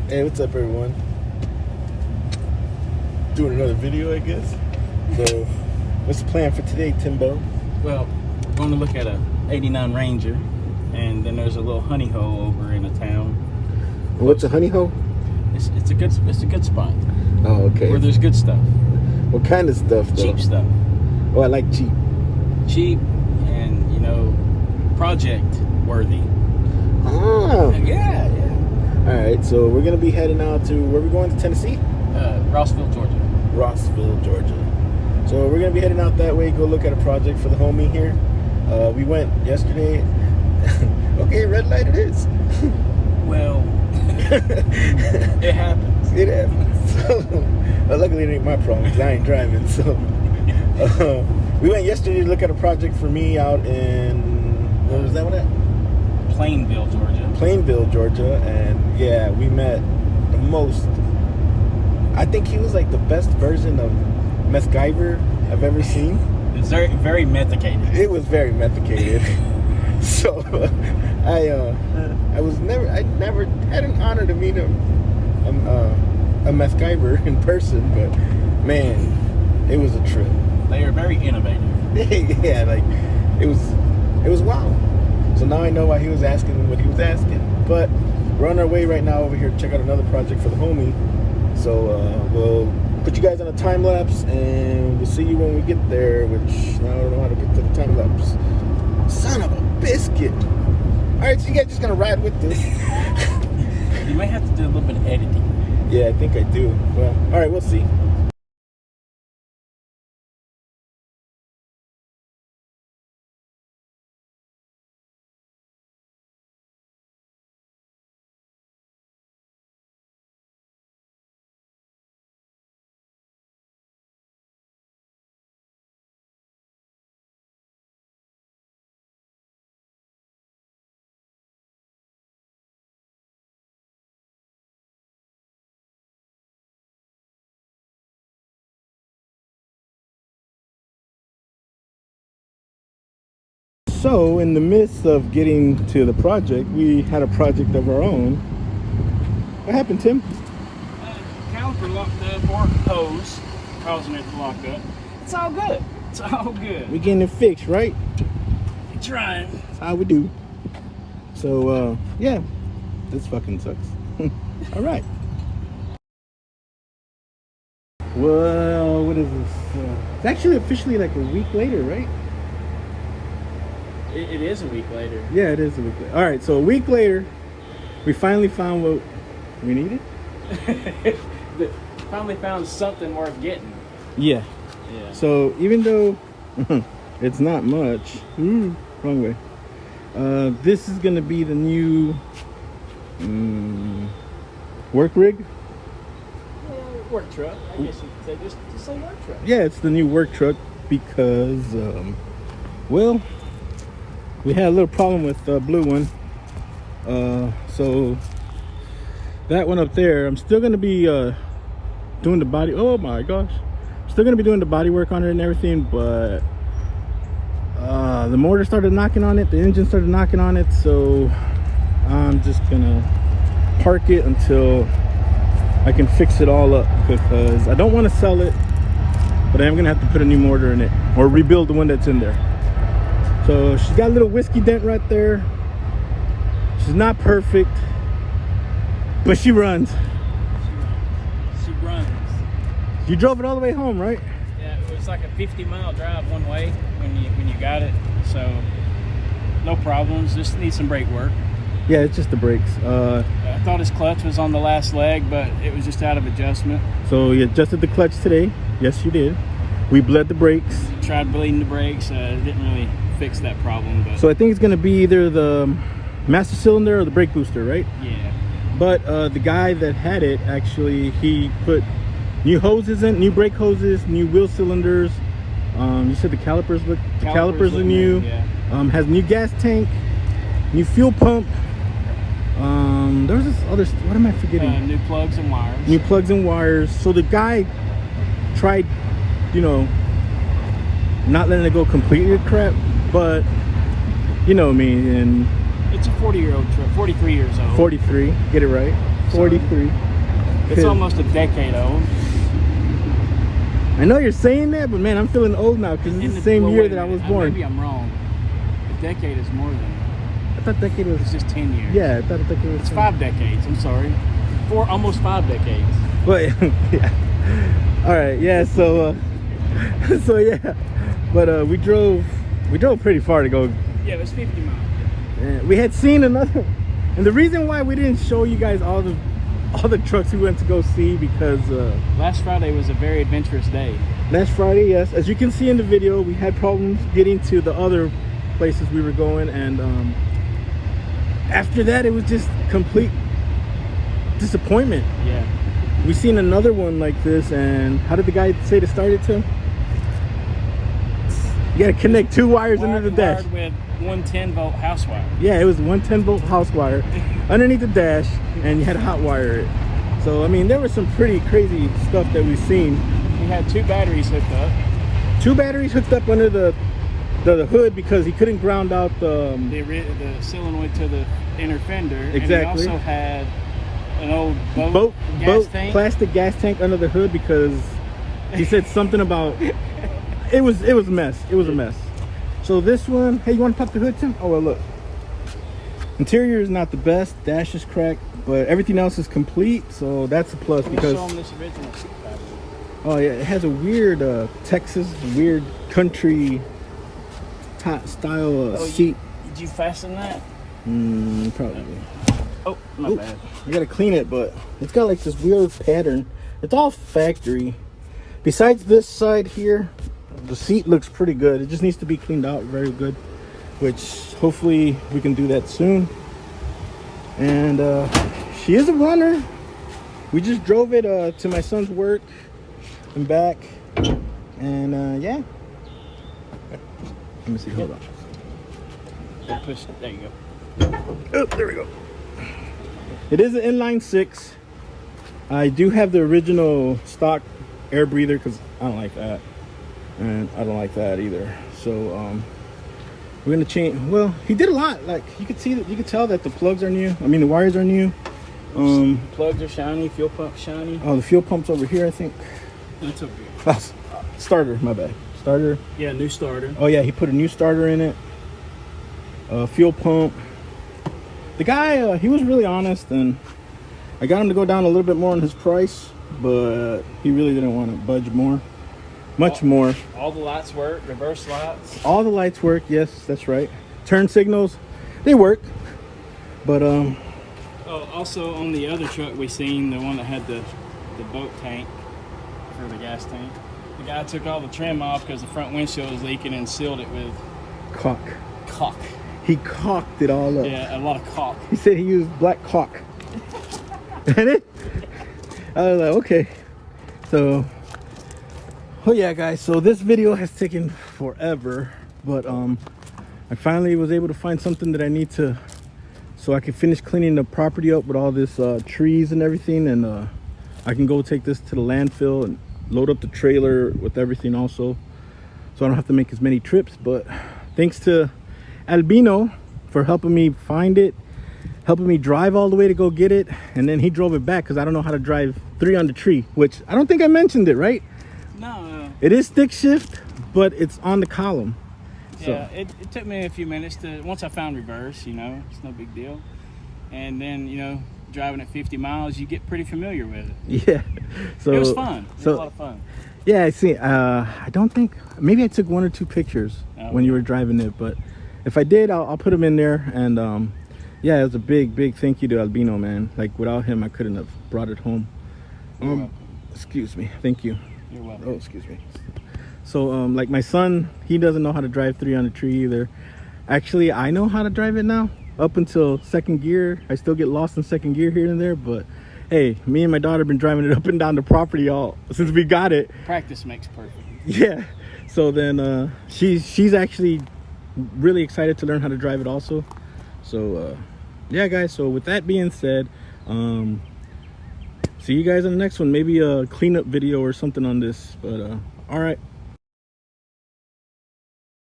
Hey, what's up, everyone? Doing another video, I guess. So, what's the plan for today, Timbo? Well, we're going to look at a '89 Ranger, and then there's a little honey hole over in a town. What's a honey hole? It's a good spot. Oh, okay. Where there's good stuff. What kind of stuff, though? Cheap stuff. Oh, I like cheap. Cheap and, project worthy. Oh. Yeah. All right, so we're gonna be heading out to where we going to Tennessee? Rossville, Georgia. Rossville, Georgia. So we're gonna be heading out that way. Go look at a project for the homie here. We went yesterday. Okay, red light it is. Well, it happens. It happens. So, luckily, it ain't my problem because I ain't driving. So we went yesterday to look at a project for me out in, where was that one at? Plainville, Georgia. Plainville, Georgia. And yeah, we met the most, I think he was like the best version of Mesgiver I've ever seen. It's very, very methicated. It was very methicated. So I never had an honor to meet a Mesgiver in person, but man, it was a trip. They are very innovative. Yeah, like it was wow. So now I know why he was asking what he was asking. But we're on our way right now over here to check out another project for the homie. So we'll put you guys on a time lapse, and we'll see you when we get there. Which now I don't know how to get to the time lapse. Son of a biscuit! All right, so you guys just gonna ride with this? You might have to do a little bit of editing. Yeah, I think I do. Well, all right, we'll see. So, in the midst of getting to the project, we had a project of our own. What happened, Tim? Caliper locked up, or hose, causing it to lock up. It's all good. It's all good. We getting it fixed, right? Trying. That's how we do. So, yeah, this fucking sucks. All right. Well, what is this? It's actually officially like a week later, right? It is a week later. Yeah, it is a week later. All right, so a week later, we finally found what we needed. Finally found something worth getting. Yeah. Yeah. So even though it's not much, wrong way. This is gonna be the new work rig. Work truck. I guess you could say just say work truck. Yeah, it's the new work truck because, well, we had a little problem with the blue one. So that one up there, I'm still gonna be doing the body. Oh my gosh, I'm still gonna be doing the body work on it and everything, but the motor started knocking on it, the engine started knocking on it, so I'm just gonna park it until I can fix it all up, because I don't want to sell it, but I am gonna have to put a new motor in it or rebuild the one that's in there. So she's got a little whiskey dent right there. She's not perfect, but she runs. She runs. You drove it all the way home, right? Yeah, it was like a 50-mile drive one way when you got it. So no problems. Just need some brake work. Yeah, it's just the brakes. I thought his clutch was on the last leg, but it was just out of adjustment. So you adjusted the clutch today. Yes, you did. We bled the brakes. Tried bleeding the brakes. Didn't really fix that problem. But So I think it's going to be either the master cylinder or the brake booster, right? yeah. But the guy that had it, actually, he put new hoses in, new brake hoses, new wheel cylinders. You said the calipers are new. Yeah. Has new gas tank, new fuel pump. There was this other, what am I forgetting? New plugs and wires. New plugs and wires. So the guy tried, not letting it go completely to crap, but you know me, and It's a 40-year-old truck, 43 years old. 43, get it right. 43. It's almost a decade old. I know you're saying that, but man, I'm feeling old now because it's the same year that I was born. Maybe I'm wrong. A decade is more than. I thought decade was It's just 10 years. Yeah, I thought a decade was It's 5 decades. I'm sorry. Almost 5 decades. But yeah. All right, yeah. So, so yeah. But we drove pretty far to go. Yeah, it was 50 miles. And we had seen another, and the reason why we didn't show you guys all the trucks we went to go see because last Friday was a very adventurous day. last Friday, yes, as you can see in the video, we had problems getting to the other places we were going, and after that it was just complete disappointment. Yeah. We seen another one like this, and how did the guy say to start it, Tim? You gotta connect 2 wires under the dash. With 110-volt house wire. Yeah, it was 110-volt house wire underneath the dash, and you had to hot wire it. So I mean, there was some pretty crazy stuff that we've seen. We had 2 batteries hooked up. 2 batteries hooked up under the hood because he couldn't ground out the solenoid to the inner fender. Exactly. And he also had an old boat gas tank. Plastic gas tank under the hood because he said something about it was a mess. It was a mess. So this one, hey, you want to pop the hood, Tim? Oh well, look. Interior is not the best. Dash is cracked, but everything else is complete. So that's a plus because. Show them this original seat pattern. Oh yeah, it has a weird Texas, weird country style seat. Did you fasten that? Probably. Oh, my bad. I gotta clean it, but it's got like this weird pattern. It's all factory. Besides this side here, the seat looks pretty good. It just needs to be cleaned out very good, which hopefully we can do that soon. And she is a runner. We just drove it to my son's work and back, and yeah. Let me see. Hold on. Push. There you go. Oh, there we go. It is an inline 6. I do have the original stock air breather because I don't like that, and I don't like that either. So we're gonna change. Well, he did a lot. Like you could see that, you could tell that the plugs are new. I mean, the wires are new. Plugs are shiny. Fuel pump shiny. Oh, the fuel pump's over here, I think. That's okay. Starter, my bad. Starter. Yeah, new starter. Oh yeah, he put a new starter in it. Fuel pump. The guy, he was really honest, and I got him to go down a little bit more on his price, but he really didn't want to budge more. More. All the lights work, reverse lights. All the lights work, yes, that's right. Turn signals, they work. But Oh, also on the other truck we seen, the one that had the boat tank for the gas tank. The guy took all the trim off because the front windshield was leaking and sealed it with caulk. caulk. He caulked it all up. Yeah, a lot of caulk. He said he used black caulk. And it, I was like, okay. So, oh yeah, guys. So this video has taken forever, but I finally was able to find something that I need to, so I can finish cleaning the property up with all this trees and everything, and I can go take this to the landfill and load up the trailer with everything also, so I don't have to make as many trips. But thanks to Albino for helping me find it, helping me drive all the way to go get it, and then he drove it back because I don't know how to drive 3 on the tree, which I don't think I mentioned it, right? No. It is stick shift, but it's on the column. So. Yeah, it took me a few minutes to, once I found reverse, you know, it's no big deal. And then, you know, driving at 50 miles, you get pretty familiar with it. Yeah. So it was fun. It was a lot of fun. Yeah, I see. I don't think, maybe I took 1 or 2 pictures when you were driving it, but if I did, I'll put them in there. And yeah, it was a big thank you to Albino, man. Like without him, I couldn't have brought it home. Excuse me. Thank you. You're welcome. Oh, excuse me. So like my son, he doesn't know how to drive 3 on the tree either. Actually, I know how to drive it now. Up until 2nd gear, I still get lost in 2nd gear here and there, but hey, me and my daughter have been driving it up and down the property all since we got it. Practice makes perfect. Yeah. So then she's actually really excited to learn how to drive it also. So yeah, guys, so with that being said, see you guys in the next one. Maybe a cleanup video or something on this, but all right.